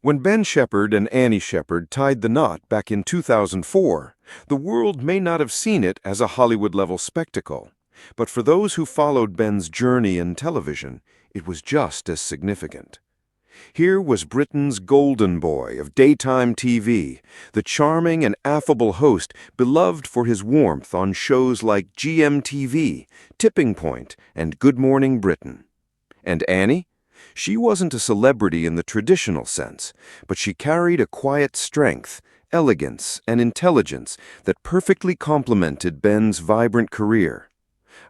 When Ben Shephard and Annie Shephard tied the knot back in 2004, the world may not have seen it as a Hollywood-level spectacle. But for those who followed Ben's journey in television, it was just as significant. Here was Britain's golden boy of daytime TV, the charming and affable host beloved for his warmth on shows like GMTV, Tipping Point, and Good Morning Britain. And Annie? She wasn't a celebrity in the traditional sense, but she carried a quiet strength, elegance, and intelligence that perfectly complemented Ben's vibrant career.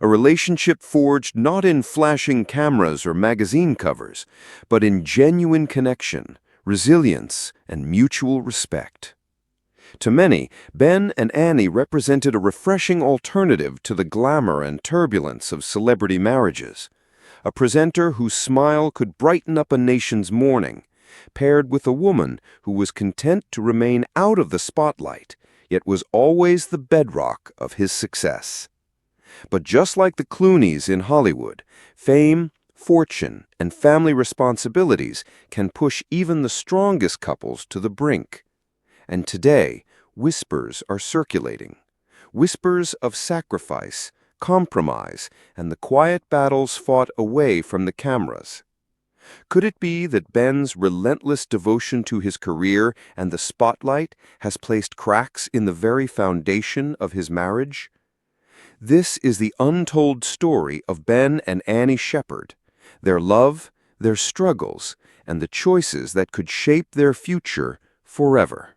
A relationship forged not in flashing cameras or magazine covers, but in genuine connection, resilience, and mutual respect. To many, Ben and Annie represented a refreshing alternative to the glamour and turbulence of celebrity marriages. A presenter whose smile could brighten up a nation's morning, paired with a woman who was content to remain out of the spotlight, yet was always the bedrock of his success. But just like the Clooneys in Hollywood, fame, fortune, and family responsibilities can push even the strongest couples to the brink. And today, whispers are circulating. Whispers of sacrifice, compromise, and the quiet battles fought away from the cameras. Could it be that Ben's relentless devotion to his career and the spotlight has placed cracks in the very foundation of his marriage? This is the untold story of Ben and Annie Shephard, their love, their struggles, and the choices that could shape their future forever.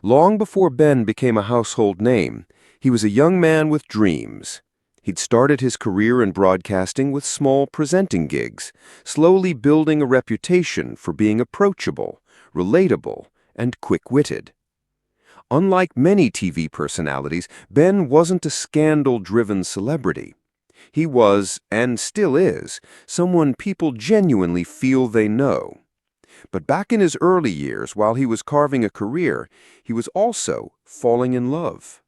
Long before Ben became a household name, he was a young man with dreams. He'd started his career in broadcasting with small presenting gigs, slowly building a reputation for being approachable, relatable, and quick-witted. Unlike many TV personalities, Ben wasn't a scandal-driven celebrity. He was, and still is, someone people genuinely feel they know. But back in his early years, while he was carving a career, he was also falling in love.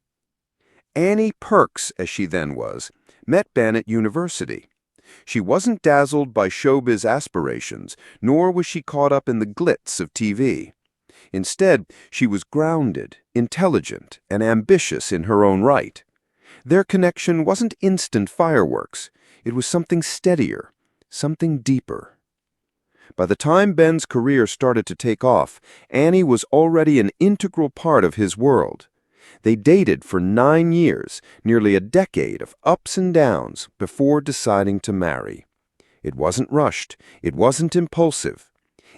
Annie Perks, as she then was, met Ben at university. She wasn't dazzled by showbiz aspirations, nor was she caught up in the glitz of TV. Instead, she was grounded, intelligent, and ambitious in her own right. Their connection wasn't instant fireworks. It was something steadier, something deeper. By the time Ben's career started to take off, Annie was already an integral part of his world. They dated for 9 years, nearly a decade of ups and downs, before deciding to marry. It wasn't rushed. It wasn't impulsive.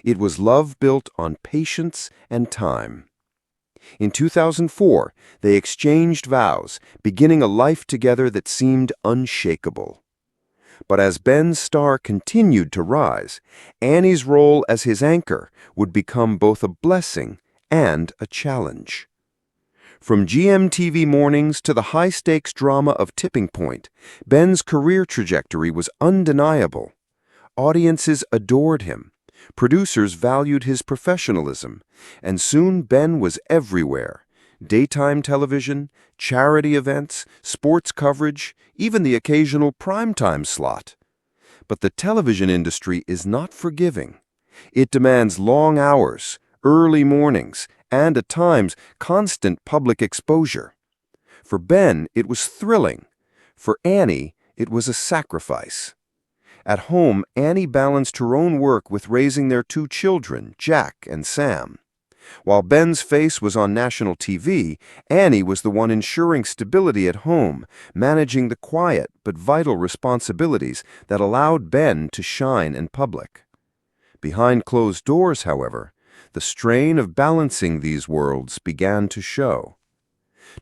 It was love built on patience and time. In 2004, they exchanged vows, beginning a life together that seemed unshakable. But as Ben's star continued to rise, Annie's role as his anchor would become both a blessing and a challenge. From GMTV mornings to the high-stakes drama of Tipping Point, Ben's career trajectory was undeniable. Audiences adored him. Producers valued his professionalism, and soon Ben was everywhere. Daytime television, charity events, sports coverage, even the occasional primetime slot. But the television industry is not forgiving. It demands long hours, early mornings, and at times constant public exposure. For Ben, it was thrilling. For Annie, it was a sacrifice. At home, Annie balanced her own work with raising their 2 children, Jack and Sam. While Ben's face was on national TV, Annie was the one ensuring stability at home, managing the quiet but vital responsibilities that allowed Ben to shine in public. Behind closed doors, however, the strain of balancing these worlds began to show.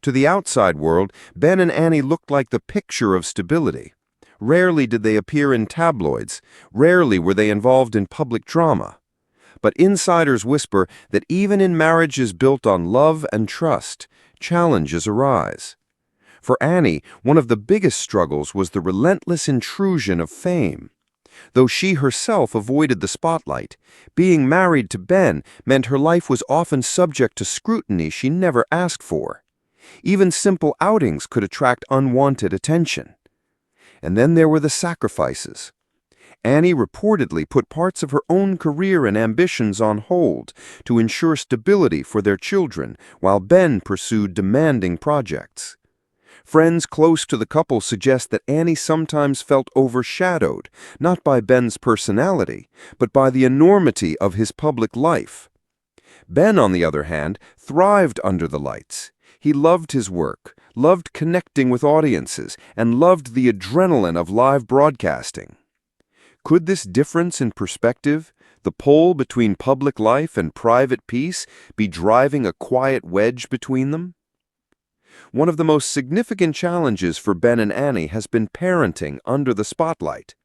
To the outside world, Ben and Annie looked like the picture of stability. Rarely did they appear in tabloids. Rarely were they involved in public drama. But insiders whisper that even in marriages built on love and trust, challenges arise. For Annie, one of the biggest struggles was the relentless intrusion of fame. Though she herself avoided the spotlight, being married to Ben meant her life was often subject to scrutiny she never asked for. Even simple outings could attract unwanted attention. And then there were the sacrifices. Annie reportedly put parts of her own career and ambitions on hold to ensure stability for their children, while Ben pursued demanding projects. Friends close to the couple suggest that Annie sometimes felt overshadowed, not by Ben's personality, but by the enormity of his public life. Ben, on the other hand, thrived under the lights. He loved his work, loved connecting with audiences, and loved the adrenaline of live broadcasting. Could this difference in perspective, the pole between public life and private peace, be driving a quiet wedge between them? One of the most significant challenges for Ben and Annie has been parenting under the spotlight.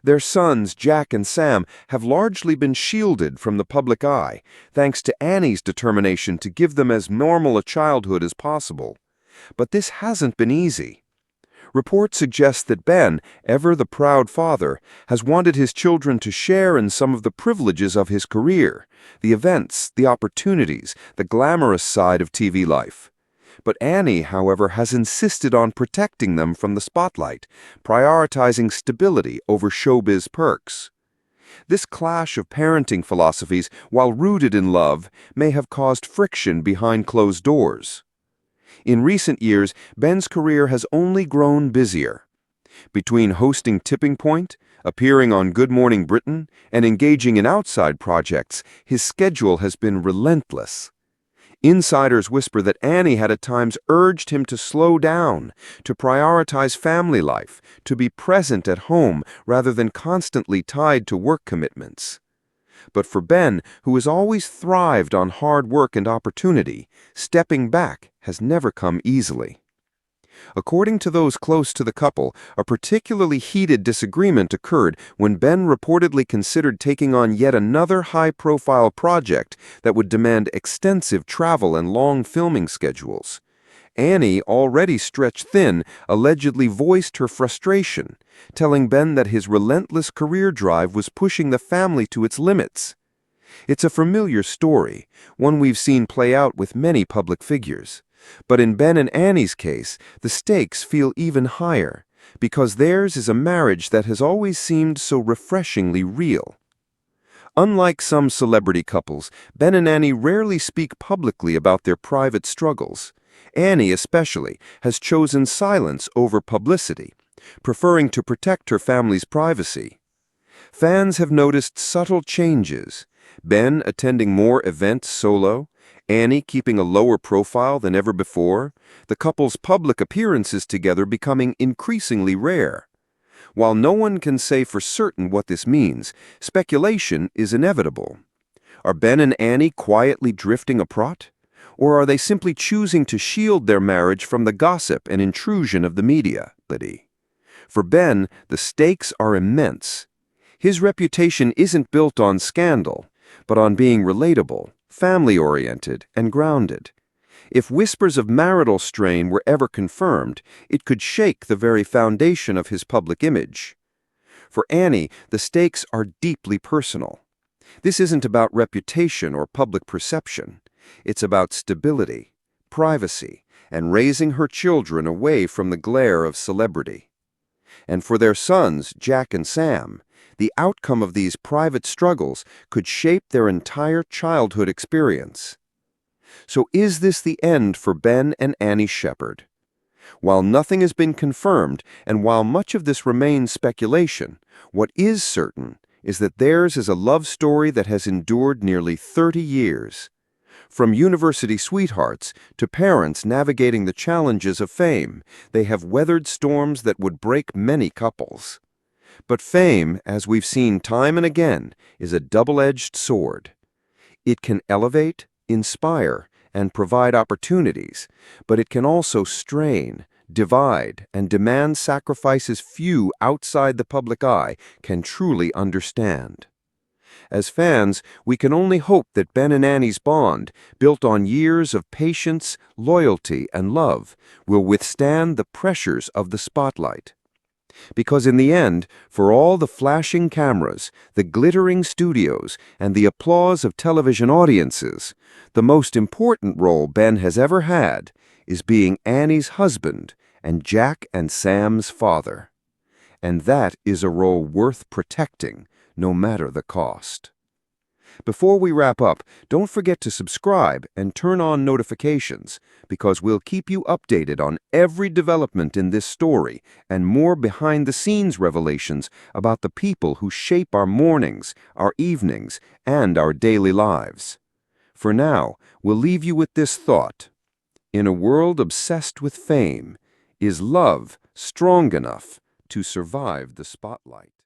Their sons, Jack and Sam, have largely been shielded from the public eye, thanks to Annie's determination to give them as normal a childhood as possible. But this hasn't been easy. Reports suggest that Ben, ever the proud father, has wanted his children to share in some of the privileges of his career, the events, the opportunities, the glamorous side of TV life. But Annie, however, has insisted on protecting them from the spotlight, prioritizing stability over showbiz perks. This clash of parenting philosophies, while rooted in love, may have caused friction behind closed doors. In recent years, Ben's career has only grown busier. Between hosting Tipping Point, appearing on Good Morning Britain, and engaging in outside projects, his schedule has been relentless. Insiders whisper that Annie had at times urged him to slow down, to prioritize family life, to be present at home rather than constantly tied to work commitments. But for Ben, who has always thrived on hard work and opportunity, stepping back has never come easily. According to those close to the couple, a particularly heated disagreement occurred when Ben reportedly considered taking on yet another high-profile project that would demand extensive travel and long filming schedules. Annie, already stretched thin, allegedly voiced her frustration, telling Ben that his relentless career drive was pushing the family to its limits. It's a familiar story, one we've seen play out with many public figures. But in Ben and Annie's case, the stakes feel even higher, because theirs is a marriage that has always seemed so refreshingly real. Unlike some celebrity couples, Ben and Annie rarely speak publicly about their private struggles. Annie, especially, has chosen silence over publicity, preferring to protect her family's privacy. Fans have noticed subtle changes: Ben attending more events solo, Annie keeping a lower profile than ever before, the couple's public appearances together becoming increasingly rare. While no one can say for certain what this means, speculation is inevitable. Are Ben and Annie quietly drifting apart? Or are they simply choosing to shield their marriage from the gossip and intrusion of the media? For Ben, the stakes are immense. His reputation isn't built on scandal, but on being relatable, family-oriented, and grounded. If whispers of marital strain were ever confirmed, it could shake the very foundation of his public image. For Annie, the stakes are deeply personal. This isn't about reputation or public perception. It's about stability, privacy, and raising her children away from the glare of celebrity. And for their sons, Jack and Sam, the outcome of these private struggles could shape their entire childhood experience. So is this the end for Ben and Annie Shephard? While nothing has been confirmed, and while much of this remains speculation, what is certain is that theirs is a love story that has endured nearly 30 years. From university sweethearts to parents navigating the challenges of fame, they have weathered storms that would break many couples. But fame, as we've seen time and again, is a double-edged sword. It can elevate, inspire, and provide opportunities, but it can also strain, divide, and demand sacrifices few outside the public eye can truly understand. As fans, we can only hope that Ben and Annie's bond, built on years of patience, loyalty, and love, will withstand the pressures of the spotlight. Because in the end, for all the flashing cameras, the glittering studios, and the applause of television audiences, the most important role Ben has ever had is being Annie's husband and Jack and Sam's father. And that is a role worth protecting, no matter the cost. Before we wrap up, don't forget to subscribe and turn on notifications, because we'll keep you updated on every development in this story and more behind-the-scenes revelations about the people who shape our mornings, our evenings, and our daily lives. For now, we'll leave you with this thought. In a world obsessed with fame, is love strong enough to survive the spotlight?